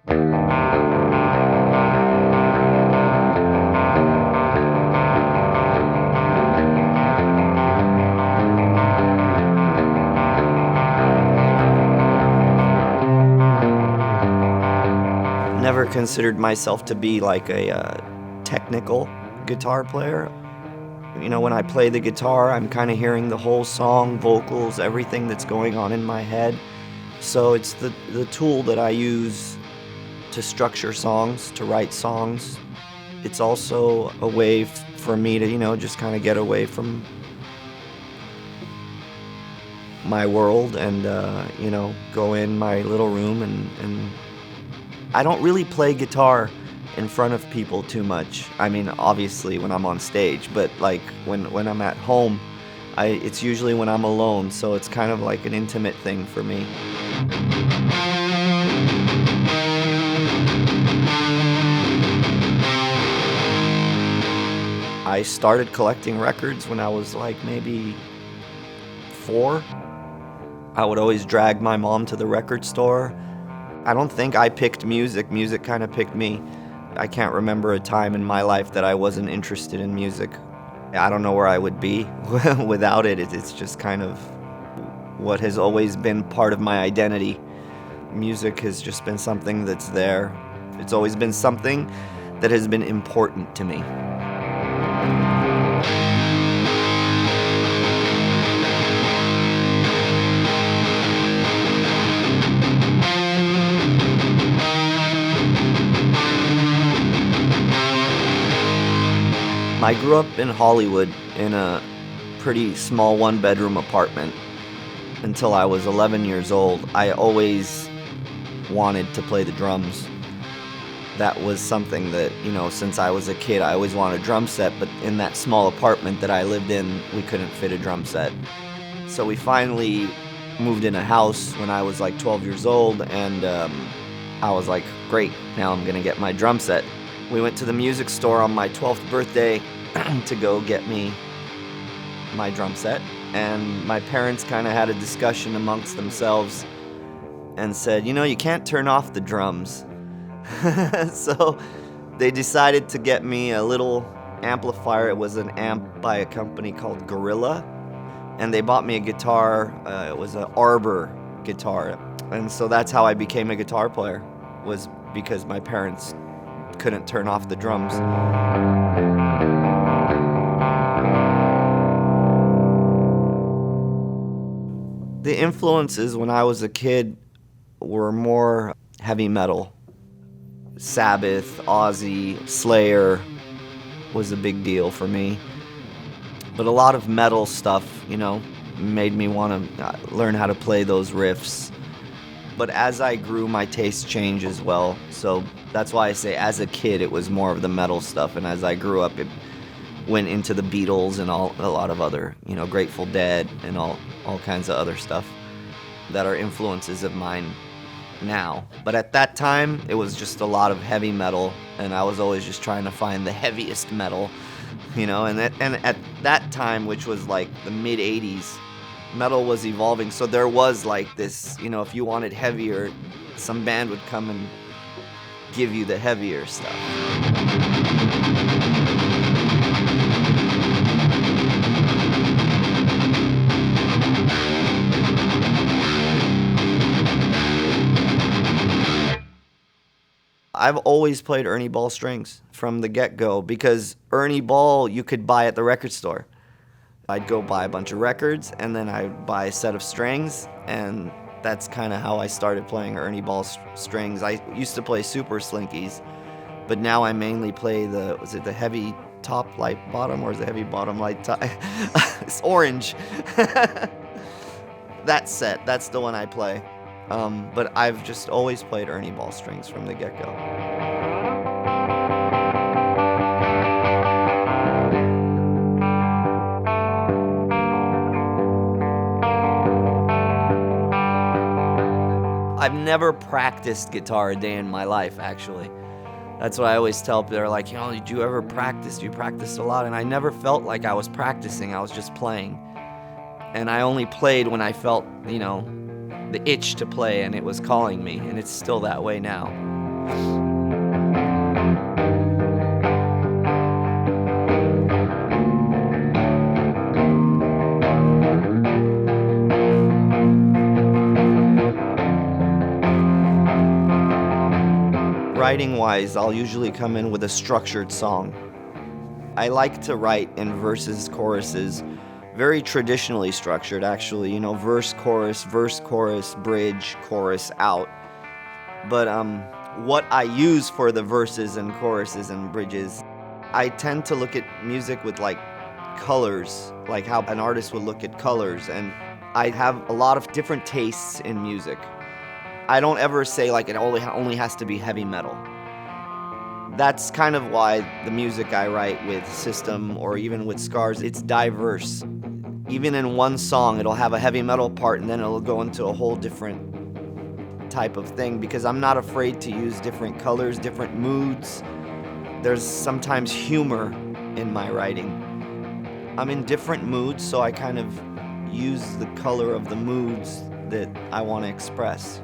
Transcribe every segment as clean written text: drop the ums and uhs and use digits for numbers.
Never considered myself to be like a technical guitar player. You know, when I play the guitar, I'm kind of hearing the whole song, vocals, everything that's going on in my head. So it's the tool that I use to structure songs, to write songs. It's also a way for me to, just kind of get away from my world and, go in my little room and I don't really play guitar in front of people too much. I mean, obviously when I'm on stage, but like when I'm at home, it's usually when I'm alone, so it's kind of like an intimate thing for me. I started collecting records when I was like maybe 4. I would always drag my mom to the record store. I don't think I picked music. Music kind of picked me. I can't remember a time in my life that I wasn't interested in music. I don't know where I would be without it. It's just kind of what has always been part of my identity. Music has just been something that's there. It's always been something that has been important to me. I grew up in Hollywood in a pretty small one-bedroom apartment until I was 11 years old. I always wanted to play the drums. That was something that, since I was a kid, I always wanted a drum set, but in that small apartment that I lived in, we couldn't fit a drum set. So we finally moved in a house when I was like 12 years old, and I was like, great, now I'm gonna get my drum set. We went to the music store on my 12th birthday to go get me my drum set, and my parents kind of had a discussion amongst themselves and said, you can't turn off the drums. So they decided to get me a little amplifier. It was an amp by a company called Gorilla, and they bought me a guitar. It was an Arbor guitar, and so that's how I became a guitar player, was because my parents couldn't turn off the drums. The influences when I was a kid were more heavy metal. Sabbath, Ozzy, Slayer was a big deal for me. But a lot of metal stuff, made me want to learn how to play those riffs. But as I grew, my taste changed as well. So that's why I say as a kid, it was more of the metal stuff. And as I grew up, it went into the Beatles and a lot of other, Grateful Dead and all kinds of other stuff that are influences of mine now. But at that time, it was just a lot of heavy metal. And I was always just trying to find the heaviest metal, and at that time, which was like the mid 80s, metal was evolving, so there was like this, if you wanted heavier, some band would come and give you the heavier stuff. I've always played Ernie Ball strings from the get-go, because Ernie Ball you could buy at the record store. I'd go buy a bunch of records, and then I'd buy a set of strings, and that's kind of how I started playing Ernie Ball strings. I used to play Super Slinkies, but now I mainly play was it the heavy top light bottom, or is it heavy bottom light top? It's orange. That set, that's the one I play. But I've just always played Ernie Ball strings from the get-go. I've never practiced guitar a day in my life, actually. That's what I always tell people. They're like, did you ever practice? You practiced a lot. And I never felt like I was practicing. I was just playing. And I only played when I felt, the itch to play, and it was calling me. And it's still that way now. Writing wise, I'll usually come in with a structured song. I like to write in verses, choruses, very traditionally structured actually, verse, chorus, bridge, chorus, out. But what I use for the verses and choruses and bridges, I tend to look at music with like colors, like how an artist would look at colors, and I have a lot of different tastes in music. I don't ever say like it only has to be heavy metal. That's kind of why the music I write with System or even with Scars, it's diverse. Even in one song, it'll have a heavy metal part and then it'll go into a whole different type of thing because I'm not afraid to use different colors, different moods. There's sometimes humor in my writing. I'm in different moods, so I kind of use the color of the moods that I want to express.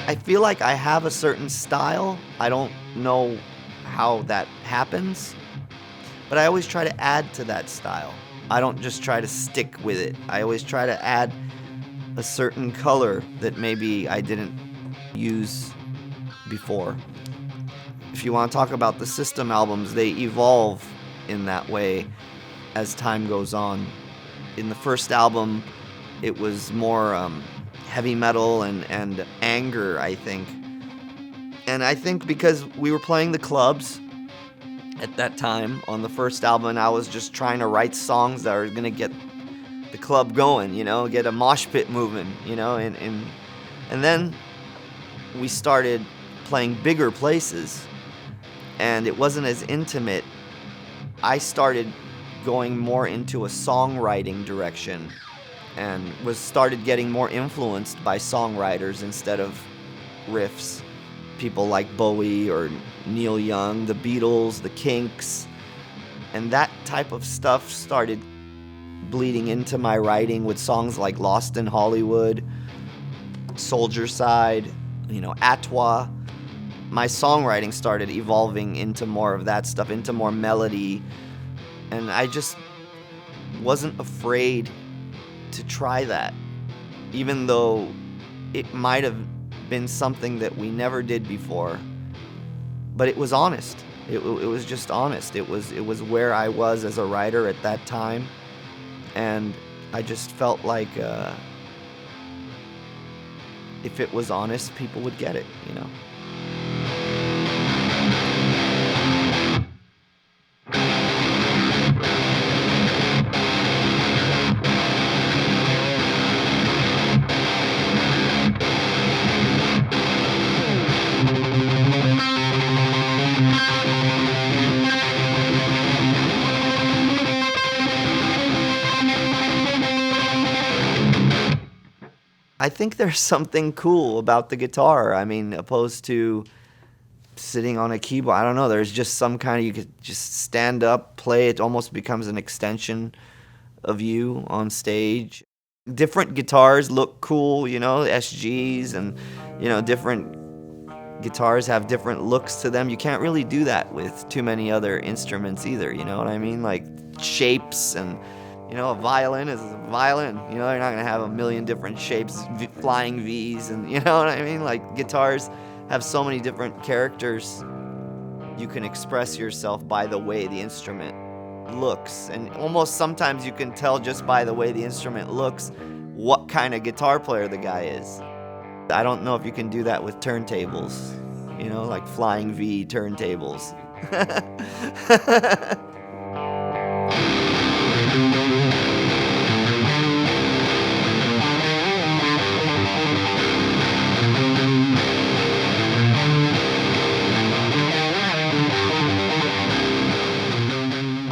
I feel like I have a certain style. I don't know how that happens, but I always try to add to that style. I don't just try to stick with it. I always try to add a certain color that maybe I didn't use before. If you want to talk about the System albums, they evolve in that way as time goes on. In the first album, it was more heavy metal and anger, I think. And I think because we were playing the clubs at that time on the first album, and I was just trying to write songs that are going to get the club going, get a mosh pit moving, and then we started playing bigger places, and it wasn't as intimate. I started going more into a songwriting direction and started getting more influenced by songwriters instead of riffs. People like Bowie or Neil Young, the Beatles, the Kinks, and that type of stuff started bleeding into my writing with songs like Lost in Hollywood, Soldier Side, Atwa. My songwriting started evolving into more of that stuff, into more melody, and I just wasn't afraid to try that, even though it might have been something that we never did before. But it was honest. It was just honest. It was where I was as a writer at that time, and I just felt like if it was honest, people would get it. I think there's something cool about the guitar. I mean, opposed to sitting on a keyboard. I don't know. There's just some kind of, you could just stand up, play. It almost becomes an extension of you on stage. Different guitars look cool, SGs, and, different guitars have different looks to them. You can't really do that with too many other instruments either, you know what I mean? Like shapes and, a violin is a violin. You're not going to have a million different shapes, flying V's, and you know what I mean? Like guitars have so many different characters. You can express yourself by the way the instrument looks. And almost sometimes you can tell just by the way the instrument looks what kind of guitar player the guy is. I don't know if you can do that with turntables, like Flying V turntables.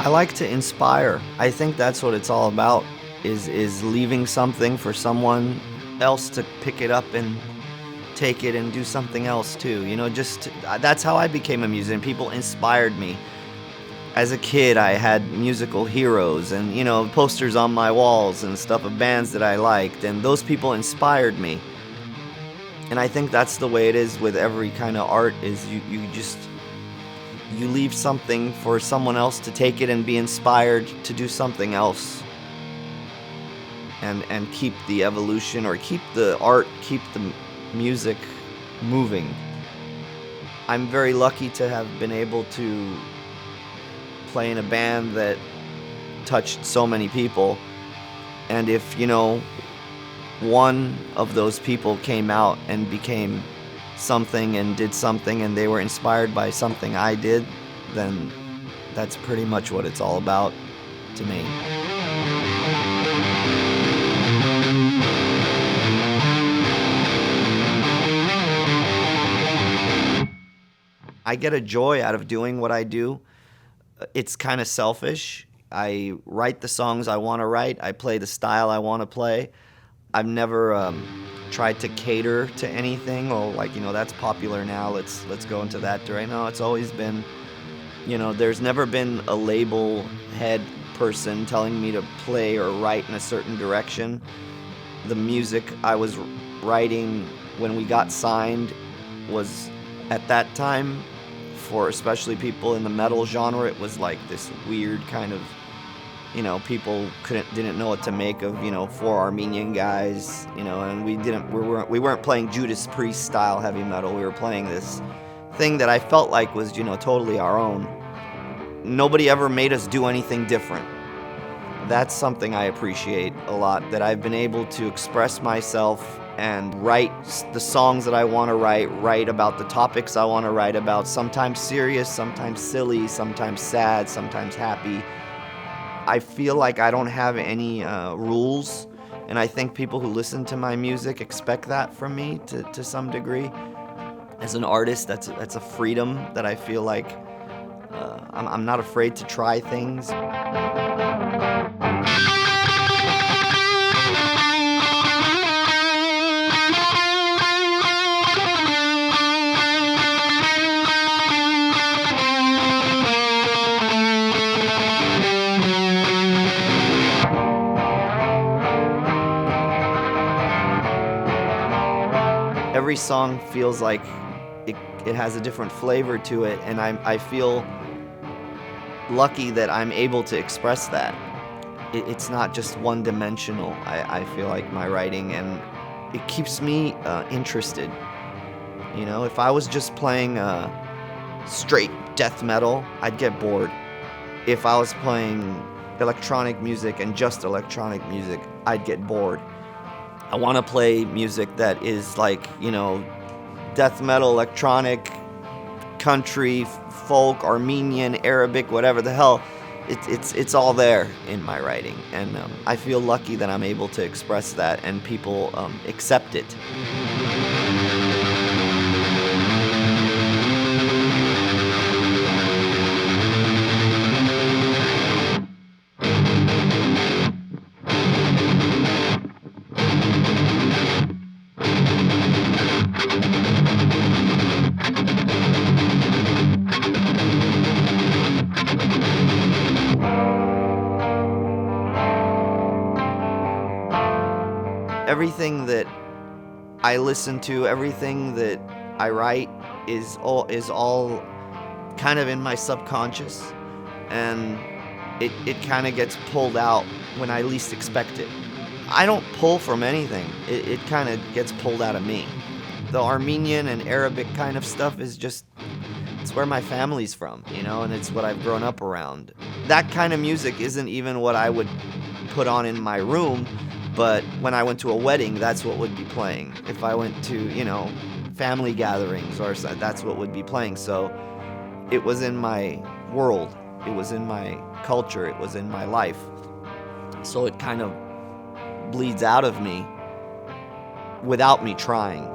I like to inspire. I think that's what it's all about, is leaving something for someone else to pick it up and take it and do something else too. That's how I became a musician. People inspired me. As a kid, I had musical heroes and, posters on my walls and stuff of bands that I liked, and those people inspired me. And I think that's the way it is with every kind of art, is you leave something for someone else to take it and be inspired to do something else. And keep the evolution, or keep the art, keep the music moving. I'm very lucky to have been able to play in a band that touched so many people. And if, one of those people came out and became something and did something, and they were inspired by something I did, then that's pretty much what it's all about to me. I get a joy out of doing what I do. It's kind of selfish. I write the songs I want to write. I play the style I want to play. I've never tried to cater to anything, or that's popular now, let's go into that direction. No, it's always been, there's never been a label head person telling me to play or write in a certain direction. The music I was writing when we got signed was, at that time, for especially people in the metal genre, it was like this weird kind of, people didn't know what to make of, 4 Armenian guys, and we weren't playing Judas Priest style heavy metal. We were playing this thing that I felt like was, totally our own. Nobody ever made us do anything different. That's something I appreciate a lot, that I've been able to express myself and write the songs that I want to write about the topics I want to write about, sometimes serious, sometimes silly, sometimes sad, sometimes happy. I feel like I don't have any rules, and I think people who listen to my music expect that from me to some degree. As an artist, that's a freedom that I feel like I'm not afraid to try things. Every song feels like it has a different flavor to it, and I feel lucky that I'm able to express that. It's not just one-dimensional, I feel like, my writing, and it keeps me interested. If I was just playing straight death metal, I'd get bored. If I was playing electronic music and just electronic music, I'd get bored. I want to play music that is like, death metal, electronic, country, folk, Armenian, Arabic, whatever the hell. It's all there in my writing, and I feel lucky that I'm able to express that, and people accept it. Everything that I listen to, everything that I write is all kind of in my subconscious, and it kind of gets pulled out when I least expect it. I don't pull from anything. It kind of gets pulled out of me. The Armenian and Arabic kind of stuff is just, it's where my family's from, and it's what I've grown up around. That kind of music isn't even what I would put on in my room, But when I went to a wedding, that's what would be playing. If I went to, family gatherings that's what would be playing. So it was in my world. It was in my culture. It was in my life. So it kind of bleeds out of me without me trying.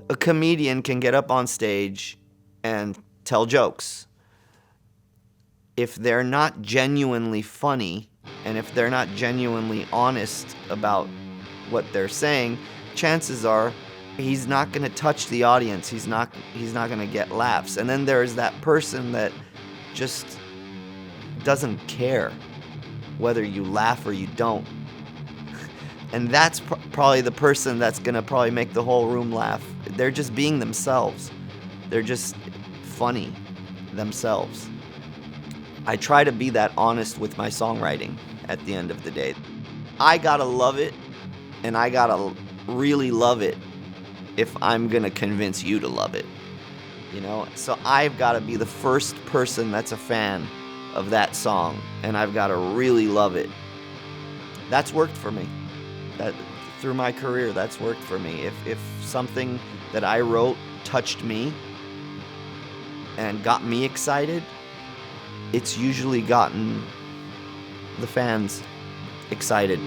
A comedian can get up on stage and tell jokes. If they're not genuinely funny, and if they're not genuinely honest about what they're saying, chances are he's not going to touch the audience. He's not going to get laughs. And then there's that person that just doesn't care whether you laugh or you don't. And that's probably the person that's going to probably make the whole room laugh. They're just being themselves. They're just funny themselves. I try to be that honest with my songwriting at the end of the day. I gotta love it, and I gotta really love it if I'm gonna convince you to love it. So I've gotta be the first person that's a fan of that song, and I've gotta really love it. That's worked for me. That through my career, that's worked for me. If something that I wrote touched me and got me excited, it's usually gotten the fans excited.